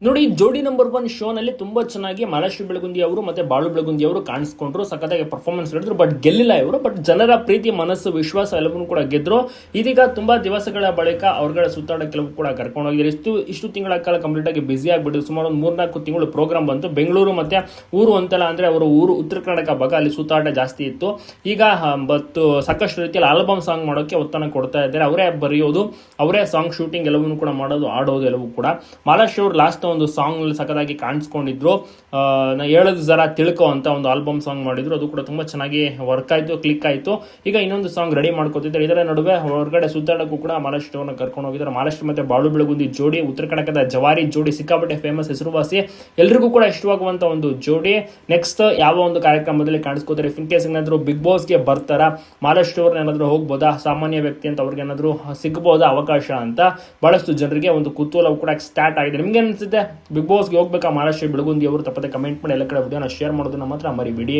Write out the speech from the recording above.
ನೋಡಿ, ಜೋಡಿ ನಂಬರ್ 1 ಶೋನಲ್ಲಿ ತುಂಬಾ ಚೆನ್ನಾಗಿ ಮಹಾಲಕ್ಷ್ಮಿ ಬೆಳಗುಂದಿ ಅವರು ಮತ್ತೆ ಬಾಳು ಬೆಳಗುಂದಿ ಅವರು ಕಾಣಿಸ್ಕೊಂಡ್ರು, ಸಖತ್ತಾಗಿ ಪರ್ಫಾರ್ಮೆನ್ಸ್ ನಡೆದ್ರು. ಬಟ್ ಗೆಲ್ಲಿಲ್ಲ ಇವರು. ಬಟ್ ಜನರ ಪ್ರೀತಿ, ಮನಸ್ಸು, ವಿಶ್ವಾಸ ಎಲ್ಲವನ್ನೂ ಕೂಡ ಗೆದ್ರು. ಇದೀಗ ತುಂಬಾ ದಿವಸಗಳ ಬಳಿಕ ಅವ್ರಗಳ ಸುತ್ತಾಡ ಕೆಲವು ಕೂಡ ಕರ್ಕೊಂಡು ಹೋಗಿದ್ದಾರೆ. ಇಷ್ಟು ತಿಂಗಳ ಕಾಲ ಕಂಪ್ಲೀಟ್ ಆಗಿ ಬಿಸಿ ಆಗಿಬಿಟ್ಟು ಸುಮಾರು ಒಂದು 3-4 ತಿಂಗಳು ಪ್ರೋಗ್ರಾಮ್ ಬಂತು. ಬೆಂಗಳೂರು ಮತ್ತೆ ಊರು ಅಂತಲ್ಲ, ಅಂದ್ರೆ ಅವರ ಊರು ಉತ್ತರ ಕರ್ನಾಟಕ ಭಾಗ, ಅಲ್ಲಿ ಸುತ್ತಾಟ ಜಾಸ್ತಿ ಇತ್ತು. ಈಗ ಬತ್ತು ಸಾಕಷ್ಟು ರೀತಿಯಲ್ಲಿ ಆಲ್ಬಮ್ ಸಾಂಗ್ ಮಾಡೋಕೆ ಒತ್ತಡ ಕೊಡ್ತಾ ಇದ್ದಾರೆ. ಅವರೇ ಬರೆಯೋದು, ಅವರೇ ಸಾಂಗ್ ಶೂಟಿಂಗ್ ಎಲ್ಲವನ್ನೂ ಕೂಡ ಮಾಡೋದು, ಆಡೋದು ಎಲ್ಲವೂ ಕೂಡ. ಮಹಾಲಕ್ಷ್ಮಿ ಅವರು ಲಾಸ್ಟ್ ಒಂದು ಸಾಂಗ್ ಸಖತ್ತಾಗಿ ಕಾಣಿಸ್ಕೊಂಡಿದ್ರು. ನಾ ಹೇಳೋದು ಜರ ತಿಳ್ಕೊ ಅಂತ ಒಂದು ಆಲ್ಬಮ್ ಸಾಂಗ್ ಮಾಡಿದ್ರು. ಅದು ಕೂಡ ತುಂಬಾ ಚೆನ್ನಾಗಿ ವರ್ಕ್ ಆಯ್ತು, ಕ್ಲಿಕ್ ಆಯ್ತು. ಈಗ ಇನ್ನೊಂದು ಸಾಂಗ್ ರೆಡಿ ಮಾಡ್ಕೋತಿದ್ದಾರೆ. ಇದರ ನಡುವೆ ಹೊರಗಡೆ ಸುತ್ತಾಡಕ್ಕೂ ಕೂಡ ಮಹಾಲಕ್ಷ್ಮಿ ಅವ್ರನ್ನ ಕರ್ಕೊಂಡು ಹೋಗಿದ್ದಾರೆ. ಮಹಾಲಕ್ಷ್ಮಿ ಮತ್ತೆ ಬಾಳು ಬೆಳಗುಂದಿ ಜೋಡಿ ಉತ್ತರ ಕರ್ನಾಟಕದ ಜವಾರಿ ಜೋಡಿ, ಸಿಕ್ಕಾಪಟ್ಟೆ ಫೇಮಸ್, ಹೆಸರುವಾಸಿ, ಎಲ್ರಿಗೂ ಕೂಡ ಇಷ್ಟವಾಗುವಂತ ಒಂದು ಜೋಡಿ. ನೆಕ್ಸ್ಟ್ ಯಾವ ಒಂದು ಕಾರ್ಯಕ್ರಮದಲ್ಲಿ ಕಾಣಿಸ್ಕೋತಾರೆ? ಇನ್ ಕೇಸ್ ಏನಾದ್ರು ಬಿಗ್ ಬಾಸ್ಗೆ ಬರ್ತಾರ, ಮಹಾಲಕ್ಷ್ಮಿ ಅವ್ರನ್ನ ಏನಾದ್ರು ಹೋಗ್ಬೋದಾ, ಸಾಮಾನ್ಯ ವ್ಯಕ್ತಿ ಅಂತ ಅವ್ರಿಗೆ ಏನಾದ್ರು ಸಿಗ್ಬೋದಾ ಅವಕಾಶ ಅಂತ ಬಹಳಷ್ಟು ಜನರಿಗೆ ಒಂದು ಕುತೂಹಲ ಕೂಡ ಸ್ಟಾರ್ಟ್ ಆಗಿದೆ. ನಿಮ್ಗೆ ಅನ್ಸುತ್ತೆ ಬಿಗ್ ಬಾಸ್ಗೆ ಹೋಗ್ಬೇಕಾ ಮಹಾಲಕ್ಷ್ಮಿ ಬೆಳಗುಂದಿ ಅವರು? ತಪ್ಪದೆ ಕಮೆಂಟ್ ಮಾಡಿ. ಎಲ್ಲ ಕಡೆ ವಿಡಿಯೋನ ಶೇರ್ ಮಾಡೋದನ್ನ ಮಾತ್ರ ಮರಿಬೇಡಿ.